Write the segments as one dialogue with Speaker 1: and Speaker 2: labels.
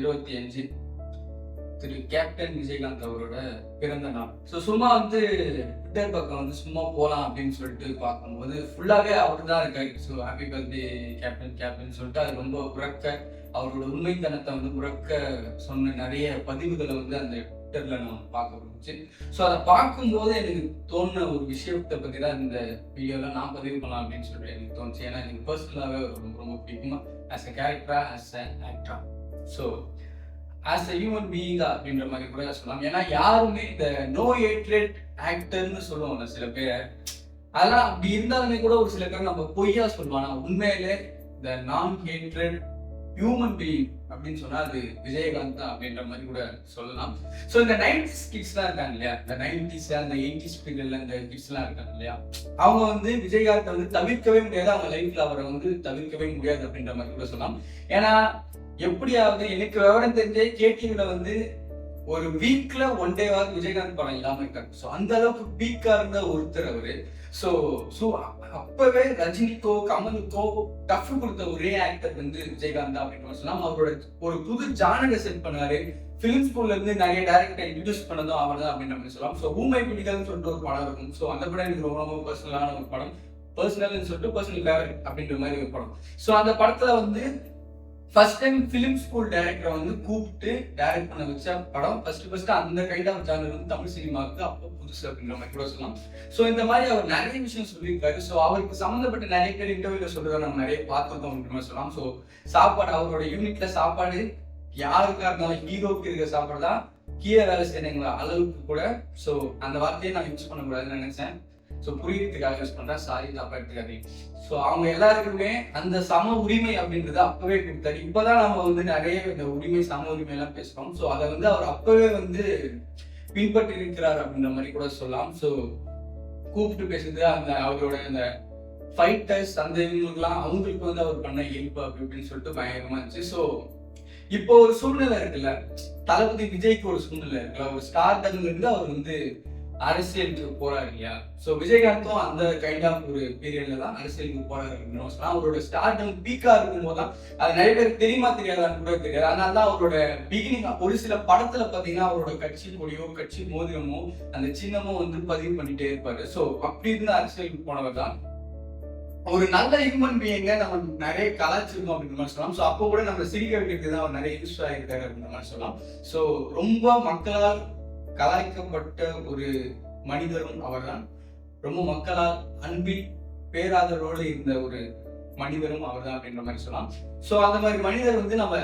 Speaker 1: 25 திரு captain Vijayakanth அவரோட பிறந்த நாள். ஸோ சும்மா ட்விட்டர் பக்கம் சும்மா போகலாம் அப்படின்னு சொல்லிட்டு பார்க்கும்போது ஃபுல்லாகவே அவர் தான் இருக்காரு. ஸோ ஹாப்பி பர்த்டே கேப்டன் சொல்லிட்டு அது ரொம்ப உறக்க அவரோட உண்மைத்தனத்தை உறக்க சொன்ன நிறைய பதிவுகளை அந்த ட்விட்டர்ல நான் பார்க்க முடிஞ்சு. ஸோ அதை பார்க்கும்போது எனக்கு தோணுன ஒரு விஷயத்தை பற்றி தான் இந்த வீடியோவில் நான் பதிவு பண்ணலாம் அப்படின்னு சொல்லிட்டு எனக்கு தோணுச்சு. ஏன்னா எனக்கு பர்சனலாகவே ரொம்ப ரொம்ப பிடிக்குமா ஆஸ் அ கேரக்டரா ஆஸ் அ ஆக்டரா. ஸோ ஆஸ் அ ஹியூமன் பீயிங்கா அப்படின்ற மாதிரி கூட சொல்லலாம். ஏன்னா யாருமே இந்த நோ ஹேட்ரட் ஆக்டர்னு சொல்லுவாங்க சில பேர். அதெல்லாம் அப்படி இருந்தாலுமே கூட ஒரு சில பேர் நம்ம பொய்யா சொல்லுவாங்க. உண்மையிலே இந்த நான் ஹேட்ரட் ஹியூமன் பீயிங் அப்படின்னு சொன்னா அது விஜயகாந்த் தான் அப்படின்ற மாதிரி கூட சொல்லலாம். ஸோ இந்த 90s கிட்ஸ்லாம் இருக்காங்க இல்லையா, இந்த 90s அந்த 80s பீரியட்ல இந்த கிட்ஸ்லாம் இருக்காங்க இல்லையா, அவங்க விஜயகாந்தை தவிர்க்கவே முடியாது. அவங்க லைஃப்ல அவரை தவிர்க்கவே முடியாது அப்படின்ற மாதிரி கூட சொல்லலாம். ஏன்னா எப்படியாவது எனக்கு விவரம் தெரிஞ்சே கேடிவில ஒரு வீக்ல 1 டேவாவது விஜயகாந்த் படம் இல்லாம இருக்காரு. ஸோ அந்த அளவுக்கு பீக்கா இருந்த ஒருத்தர் அவரு. ஸோ அப்பவே ரஜினிக்கோ கமலுக்கோ டஃப் கொடுத்த ஒரே ஆக்டர் விஜயகாந்த் அப்படின்னு சொல்லலாம். அவரோட ஒரு புது ஜானரை செட் பண்ணாரு. பிலிம் ஸ்கூல்ல இருந்து நிறைய டைரக்டர் இன்ட்ரடியூஸ் பண்ணதும் அவர் தான் அப்படின்ற மாதிரி சொல்லலாம். ஸோ ஊமை பிடிக்கலன்னு சொல்லிட்டு ஒரு படம் இருக்கும். ஸோ அந்த படம் எனக்கு ரொம்ப ரொம்ப பர்சனலான ஒரு படம். பர்சனல்னு சொல்லிட்டு பர்சனல் ஃபேவரட் அப்படின்ற மாதிரி ஒரு படம். ஸோ அந்த படத்துல ஃபர்ஸ்ட் டைம் பிலிம் ஸ்கூல் டைரக்டரை கூப்பிட்டு டைரக்ட் பண்ண வச்ச படம். ஃபர்ஸ்ட் அந்த கைண்ட் ஆஃப் ஜானர் தமிழ் சினிமாவுக்கு அப்போ புதுசு அப்படின்ற மாதிரி கூட சொல்லலாம். ஸோ இந்த மாதிரி அவர் நிறைய விஷயம் சொல்லியிருக்காரு. ஸோ அவருக்கு சம்மந்தப்பட்ட நிறைய பேர் இன்டர்வியூல சொல்றதை நம்ம நிறைய பார்த்துருக்கோம் அப்படின்ற மாதிரி சொல்லலாம். ஸோ சாப்பாடு அவரோட யூனிட்ல சாப்பாடு யாருக்கா இருந்தாலும் ஹீரோக்கு இருக்கிற சாப்பாடு தான் கீழே வேலை செய்யறீங்களா அளவுக்கு கூட. ஸோ அந்த வார்த்தையை நான் யூஸ் பண்ணக்கூடாதுன்னு நினைச்சேன். ஸோ புரியறதுக்காக யூஸ் பண்றேன், சாரி தப்பா எடுத்துக்காதீங்க. ஸோ அவங்க எல்லாருக்குமே அந்த சம உரிமை அப்படின்றத அப்பவே கொடுத்தாரு. இப்பதான் நம்ம நிறைய இந்த உரிமை சம உரிமை எல்லாம் பேசுறோம். ஸோ அதை அவர் அப்பவே பின்பற்றி இருக்கிறார் அப்படின்ற மாதிரி கூட சொல்லலாம். ஸோ கூப்பிட்டு பேசுறது அவரோட அந்த ஃபைட்டர்ஸ் இவங்களுக்குலாம் அவங்களுக்கு அவர் பண்ண ஹெல்ப் அப்படி இப்படின்னு சொல்லிட்டு பயங்கரமா இருந்துச்சு. ஸோ இப்போ ஒரு சூழ்நிலை இருக்குல்ல, தளபதி விஜய்க்கு ஒரு சூழ்நிலை இருக்குல்ல, ஒரு ஸ்டார் டம்ல இருந்து அவர் அரசியலுக்கு போறாரு இல்லையா. ஸோ விஜயகாந்தும் அந்த கைண்ட் ஆஃப் ஒரு பீரியட்ல தான் அரசியலுக்கு போறாரு அப்படின்னு சொல்லலாம். அவரோட ஸ்டார்டம் பீக்கா இருக்கும் போதுதான் அது நிறைய பேருக்கு தெரியுமா தெரியாதான்னு கூட தெரியாது. அதனால தான் அவரோட பிகினிங் ஒரு சில படத்துல பாத்தீங்கன்னா அவரோட கட்சி கொடியோ கட்சி மோதிரமோ அந்த சின்னமோ பதிவு பண்ணிட்டே இருப்பாரு. ஸோ அப்படி இருந்து அரசியலுக்கு போனவர் தான். ஒரு நல்ல ஹியூமன் பீயிங்க நம்ம நிறைய கலாச்சிருக்கோம் அப்படின்னு மாதிரி சொல்லலாம். ஸோ அப்போ கூட நம்ம சிரிக்க வைக்கிறதுக்கு தான் அவர் நிறைய யூஸ் ஆகிருக்காரு அப்படின்ற மாதிரி சொல்லலாம். ஸோ ரொம்ப மக்களால் கலாய்க்கப்பட்ட ஒரு மனிதரும் அவர்தான். ரொம்ப மக்களால் அன்பில் பேராதரோடு இருந்த ஒரு மனிதரும் அவர்தான் அப்படின்ற மாதிரி சொல்லலாம். ஸோ அந்த மாதிரி மனிதர் நம்ம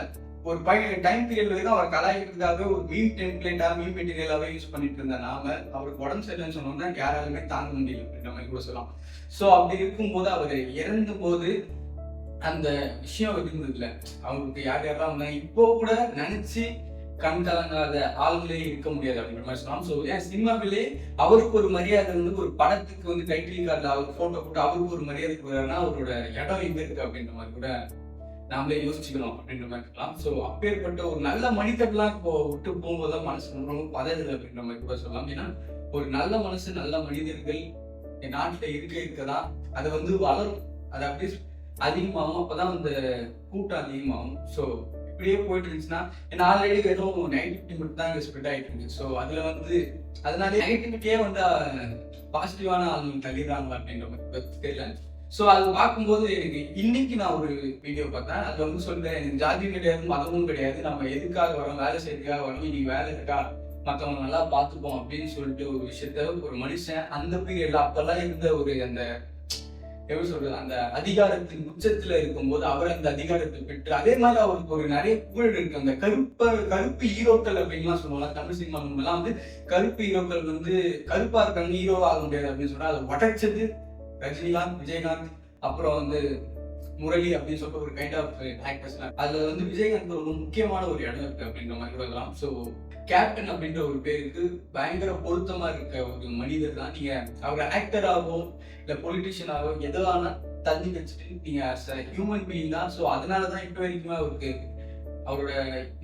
Speaker 1: ஒரு டைம் பீரியட் வரைக்கும் அவர் கலாய்க்கிறதுக்காக ஒரு மீம் டெம்ப்ளேட்டா மீம் மெட்டீரியலாவே யூஸ் பண்ணிட்டு இருந்த நாம அவருக்கு உடம்பு சரியில்லைன்னு சொன்னோம்னா யாராலுமே தாங்க முடியல அப்படின்ற மாதிரி கூட சொல்லலாம். ஸோ அப்படி இருக்கும்போது அவர் இறந்த போது அந்த விஷயம் இருந்ததுல அவருக்கு யார் யாரெல்லாம் வந்தாங்க இப்போ கூட நினைச்சு கண் கலங்காத ஆளுங்களே இருக்க முடியாது அப்படின்ற மாதிரி சொல்லலாம். ஸோ ஏன் சினிமாவிலே அவருக்கு ஒரு மரியாதை ஒரு படத்துக்கு டைட்டில் கார்டில் அவருக்கு போட்டோ போட்டு அவருக்கு ஒரு மரியாதை கொடுக்குறாருன்னா அவரோட இடம் எங்க இருக்கு அப்படின்ற மாதிரி கூட நாமளே யோசிச்சுக்கணும் அப்படின்ற மாதிரி இருக்கலாம். ஸோ அப்பேற்பட்ட ஒரு நல்ல மனிதர்கள்லாம் இப்போ விட்டு போகும்போதுதான் மனசு ரொம்ப பதறுது அப்படின்ற மாதிரி கூட சொல்லலாம். ஏன்னா ஒரு நல்ல மனசு நல்ல மனிதர்கள் என் நாட்டில் இருக்கதான் அது வளரும், அது அப்படியே அதிகமாகும். அப்பதான் அந்த கூட்டம் அதிகமாகும். ஸோ இப்படியே போயிட்டு இருந்துச்சுன்னா ஏன்னா ஆல்ரெடி வெறும் நெகட்டிவிட்டி மட்டும் தான் ஸ்ப்ரெட் ஆகிட்டு இருக்கு. ஸோ அதுல அதனால நெகட்டிவிட்டியே பாசிட்டிவான ஆளுங்க தள்ளிடுறாங்க அப்படின்ற மாதிரி தெரியல. ஸோ அது பார்க்கும்போது எனக்கு இன்னைக்கு நான் ஒரு வீடியோ பார்த்தேன். அதுல சொல்றேன், எனக்கு ஜாதியும் கிடையாது மதமும் கிடையாது, நம்ம எதுக்காக வரோம், வேலை செய்யறதுக்காக வரோம், இன்னைக்கு வேலை இருக்கா மற்றவங்க நல்லா பார்த்துப்போம் அப்படின்னு சொல்லிட்டு ஒரு விஷயத்த ஒரு மனுஷன் அந்த பீரியட்ல அப்பெல்லாம் இருந்த ஒரு அந்த எப்படி சொல்றது அந்த அதிகாரத்தின் உச்சத்துல இருக்கும்போது அவர் அந்த அதிகாரத்தை பெற்று அதே மாதிரி அவருக்கு ஒரு நிறைய புகழ் இருக்கு. அந்த கருப்பு ஹீரோக்கள் அப்படின்லாம் சொல்லுவாங்க தமிழ் சினிமாவில் எல்லாம் கருப்பு ஹீரோக்கள் கருப்பா இருக்காங்க ஹீரோவா ஆக முடியாது அப்படின்னு சொன்னா அதை உடைச்சது ரஜினிகாந்த் விஜயகாந்த் அப்புறம் முரளி அப்படின்னு சொல்லிட்டு ஒரு கைண்ட் ஆஃப் ஆக்டர்ஸ். அதுல விஜயகாந்த் ஒரு முக்கியமான ஒரு இடம் இருக்கு அப்படின்ற மாதிரி வரலாம். ஸோ கேப்டன் அப்படின்ற ஒரு பேருக்கு பயங்கர பொருத்தமா இருக்க ஒரு மனிதர் தான். நீங்க அவர் ஆக்டராகவோ இல்ல பொலிட்டிஷியனாகவோ எதுவான தள்ளி வச்சுட்டு நீங்க ஹியூமன் பீயிங் தான். ஸோ அதனாலதான் இப்போ வரைக்குமே அவருக்கு அவரோட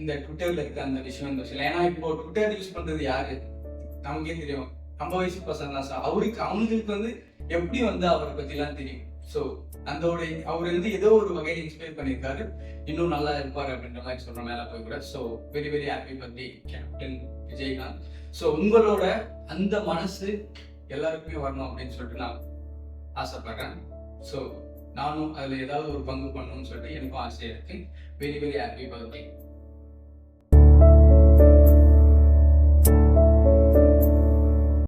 Speaker 1: இந்த ட்விட்டர்ல இருக்க அந்த விஷயம் ஏன்னா இப்போ ட்விட்டர் யூஸ் பண்றது யாரு நமக்கே தெரியும், 50 வயசு பசங்க தான். அவங்களுக்கு அவங்களுக்கு எப்படி அவரை பத்தி எல்லாம் தெரியும். ஸோ அவர் வந்து ஏதோ ஒரு வகையில் இன்ஸ்பயர் பண்ணியிருக்காரு, இன்னும் நல்லா இருப்பார் அப்படின்ற மாதிரி சொல்ற மேல போய் கூட. So very very happy birthday captain Vijayakanth. So உங்களோட அந்த மனசு எல்லாருக்குமே வரணும் அப்படின்னு சொல்லிட்டு நான் ஆசைப்படுறேன். ஸோ நானும் அதில் ஏதாவது ஒரு பங்கு பண்ணணும்னு சொல்லிட்டு எனக்கும் ஆசையாக இருக்கு. Very very happy birthday.